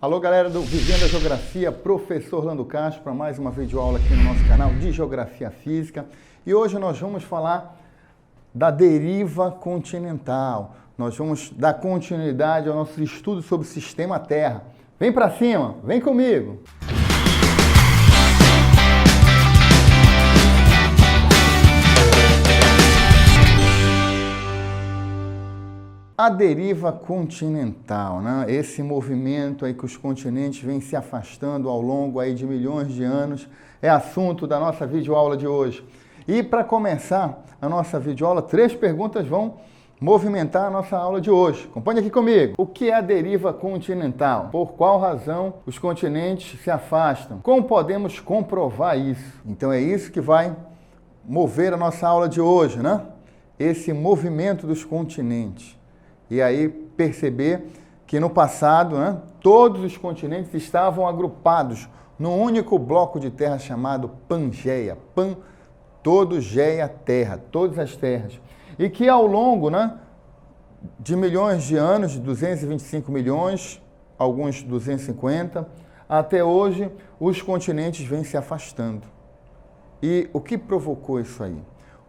Alô galera do Vivendo a Geografia, professor Orlando Castro para mais uma videoaula aqui no nosso canal de Geografia Física. E hoje nós vamos falar da deriva continental. Nós vamos dar continuidade ao nosso estudo sobre o sistema Terra. Vem para cima, vem comigo! A deriva continental, né? Esse movimento aí que os continentes vêm se afastando ao longo aí de milhões de anos, é assunto da nossa videoaula de hoje. E para começar a nossa videoaula, 3 perguntas vão movimentar a nossa aula de hoje. Acompanhe aqui comigo. O que é a deriva continental? Por qual razão os continentes se afastam? Como podemos comprovar isso? Então é isso que vai mover a nossa aula de hoje, né? Esse movimento dos continentes. E aí perceber que no passado, né, todos os continentes estavam agrupados num único bloco de terra chamado Pangeia. Todo Geia, terra, todas as terras. E que ao longo, né, de milhões de anos, de 225 milhões, alguns 250, até hoje, os continentes vêm se afastando. E o que provocou isso aí?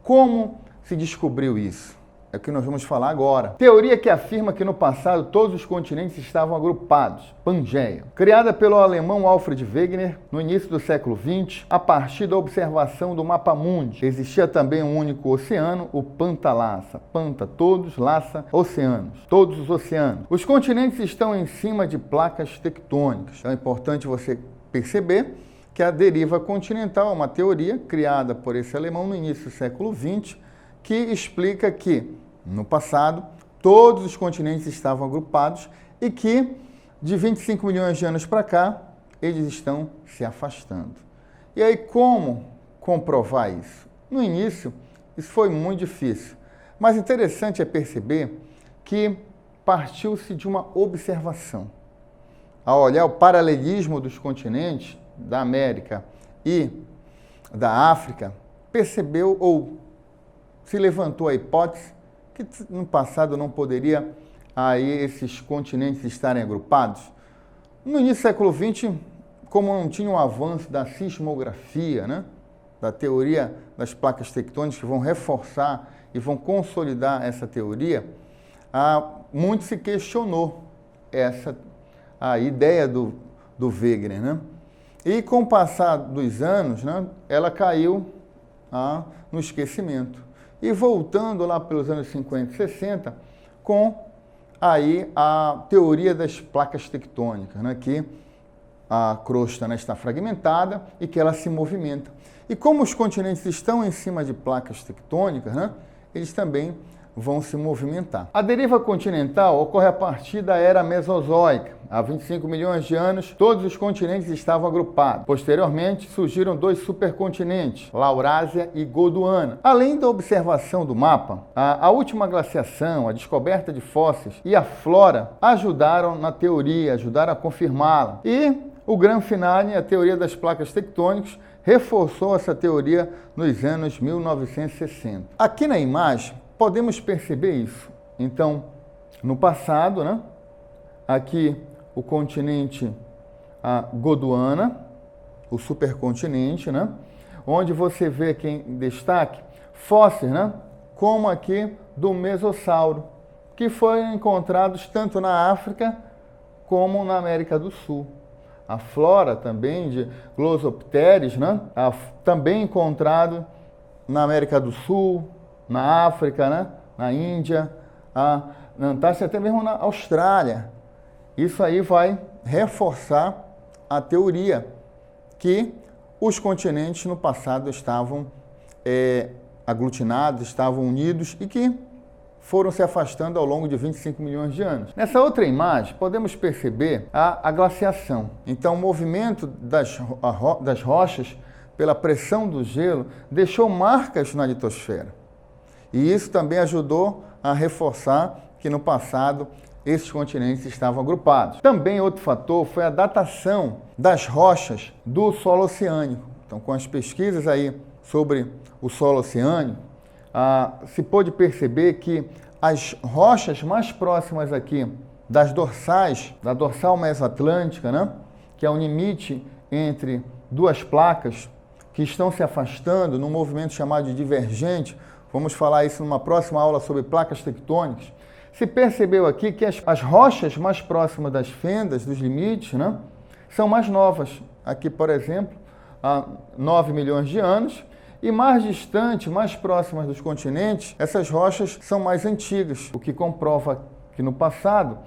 Como se descobriu isso? É o que nós vamos falar agora. Teoria que afirma que no passado todos os continentes estavam agrupados, Pangeia. Criada pelo alemão Alfred Wegener no início do século XX, a partir da observação do mapa mundi. Existia também um único oceano, o Panta-Lassa. Panta, todos, Lassa, oceanos. Todos os oceanos. Os continentes estão em cima de placas tectônicas. Então é importante você perceber que a deriva continental é uma teoria criada por esse alemão no início do século XX, que explica que, no passado, todos os continentes estavam agrupados e que, de 25 milhões de anos para cá, eles estão se afastando. E aí, como comprovar isso? No início, isso foi muito difícil, mas interessante é perceber que partiu-se de uma observação. Ao olhar o paralelismo dos continentes, da América e da África, percebeu ou se levantou a hipótese que no passado não poderia aí esses continentes estarem agrupados. No início do século XX, como não tinha um avanço da sismografia, né, da teoria das placas tectônicas que vão reforçar e vão consolidar essa teoria, muito se questionou a ideia do Wegener, né? E com o passar dos anos, né, ela caiu no esquecimento. E voltando lá pelos anos 50 e 60, com aí a teoria das placas tectônicas, né, que a crosta, né, está fragmentada e que ela se movimenta. E como os continentes estão em cima de placas tectônicas, né, eles também vão se movimentar. A deriva continental ocorre a partir da era Mesozoica. Há 25 milhões de anos, todos os continentes estavam agrupados. Posteriormente, surgiram 2 supercontinentes, Laurásia e Gondwana. Além da observação do mapa, a última glaciação, a descoberta de fósseis e a flora ajudaram na teoria, ajudaram a confirmá-la. E o grande finale, a teoria das placas tectônicas, reforçou essa teoria nos anos 1960. Aqui na imagem, podemos perceber isso. Então, no passado, né, aqui o continente Gondwana, o supercontinente, né, onde você vê aqui em destaque fósseis, né, como aqui do Mesossauro, que foram encontrados tanto na África como na América do Sul. A flora também de Glossopteris, né, também encontrado na América do Sul, na África, né, na Índia, na Antártida, até mesmo na Austrália. Isso aí vai reforçar a teoria que os continentes no passado estavam aglutinados, estavam unidos e que foram se afastando ao longo de 25 milhões de anos. Nessa outra imagem, podemos perceber a glaciação. Então, o movimento das rochas pela pressão do gelo deixou marcas na litosfera. E isso também ajudou a reforçar que no passado esses continentes estavam agrupados. Também outro fator foi a datação das rochas do solo oceânico. Então, com as pesquisas aí sobre o solo oceânico, se pôde perceber que as rochas mais próximas aqui das dorsais, da dorsal mesoatlântica, né? Que é o limite entre duas placas que estão se afastando num movimento chamado de divergente. Vamos falar isso numa próxima aula sobre placas tectônicas. Se percebeu aqui que as rochas mais próximas das fendas, dos limites, né, são mais novas. Aqui, por exemplo, há 9 milhões de anos. E mais distante, mais próximas dos continentes, essas rochas são mais antigas, o que comprova que no passado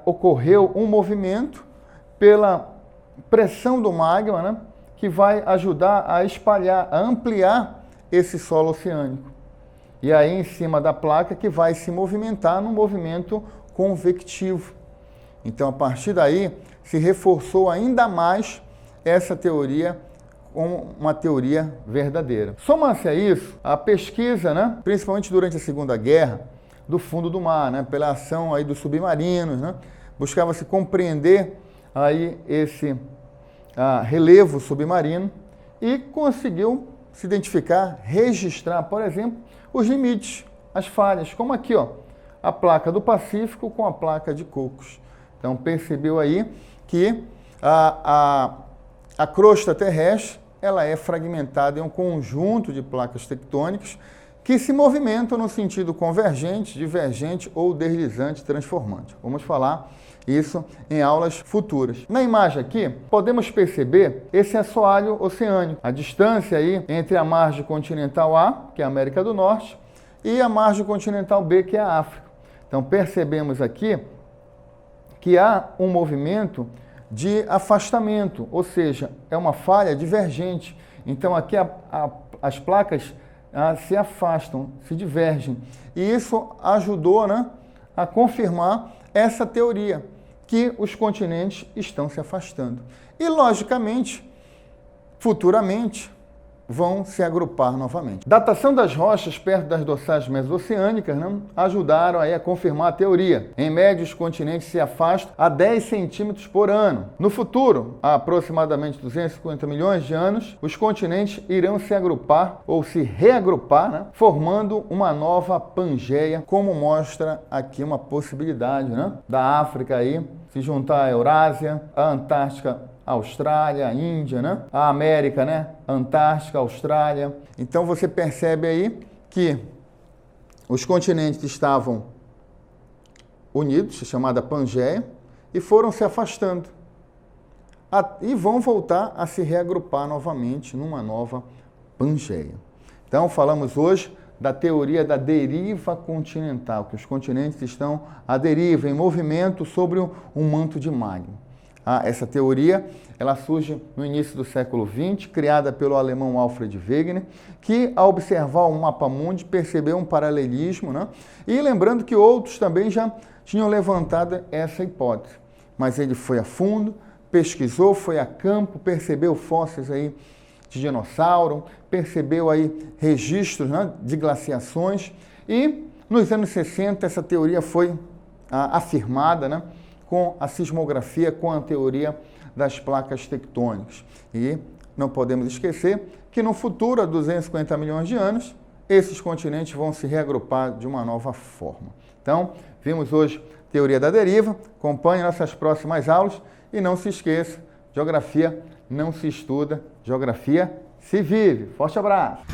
ocorreu um movimento pela pressão do magma, né, que vai ajudar a espalhar, a ampliar esse solo oceânico. E aí em cima da placa que vai se movimentar num movimento convectivo. Então a partir daí se reforçou ainda mais essa teoria como uma teoria verdadeira. Soma-se a isso a pesquisa, né, principalmente durante a Segunda Guerra, do fundo do mar, né, pela ação aí dos submarinos, né, buscava-se compreender aí esse relevo submarino e conseguiu se identificar, registrar, por exemplo, os limites, as falhas, como aqui, ó, a placa do Pacífico com a placa de Cocos. Então percebeu aí que a crosta terrestre ela é fragmentada em um conjunto de placas tectônicas que se movimentam no sentido convergente, divergente ou deslizante transformante. Vamos falar isso em aulas futuras. Na imagem aqui, podemos perceber esse assoalho oceânico, a distância aí entre a margem continental A, que é a América do Norte, e a margem continental B, que é a África. Então percebemos aqui que há um movimento de afastamento, ou seja, é uma falha divergente. Então aqui as placas se afastam, se divergem. E isso ajudou, né, a confirmar essa teoria, que os continentes estão se afastando. E, logicamente, futuramente, vão se agrupar novamente. Datação das rochas perto das dorsais mesoceânicas, né, ajudaram aí a confirmar a teoria. Em média, os continentes se afastam a 10 centímetros por ano. No futuro, há aproximadamente 250 milhões de anos, os continentes irão se agrupar ou se reagrupar, né, formando uma nova Pangeia, como mostra aqui uma possibilidade, né, da África aí se juntar à Eurásia, à Antártica, a Austrália, a Índia, né? A América, né? Antártica, Austrália. Então você percebe aí que os continentes estavam unidos, chamada Pangeia, e foram se afastando. E vão voltar a se reagrupar novamente numa nova Pangeia. Então falamos hoje da teoria da deriva continental, que os continentes estão à deriva, em movimento sobre um manto de magma. Essa teoria ela surge no início do século XX, criada pelo alemão Alfred Wegener, que, ao observar o mapa mundi, percebeu um paralelismo, né? E lembrando que outros também já tinham levantado essa hipótese. Mas ele foi a fundo, pesquisou, foi a campo, percebeu fósseis aí de dinossauro, percebeu aí registros, né, de glaciações, e nos anos 60 essa teoria foi afirmada, né, com a sismografia, com a teoria das placas tectônicas. E não podemos esquecer que no futuro, há 250 milhões de anos, esses continentes vão se reagrupar de uma nova forma. Então, vimos hoje teoria da deriva, acompanhe nossas próximas aulas e não se esqueça, geografia não se estuda, geografia se vive. Forte abraço!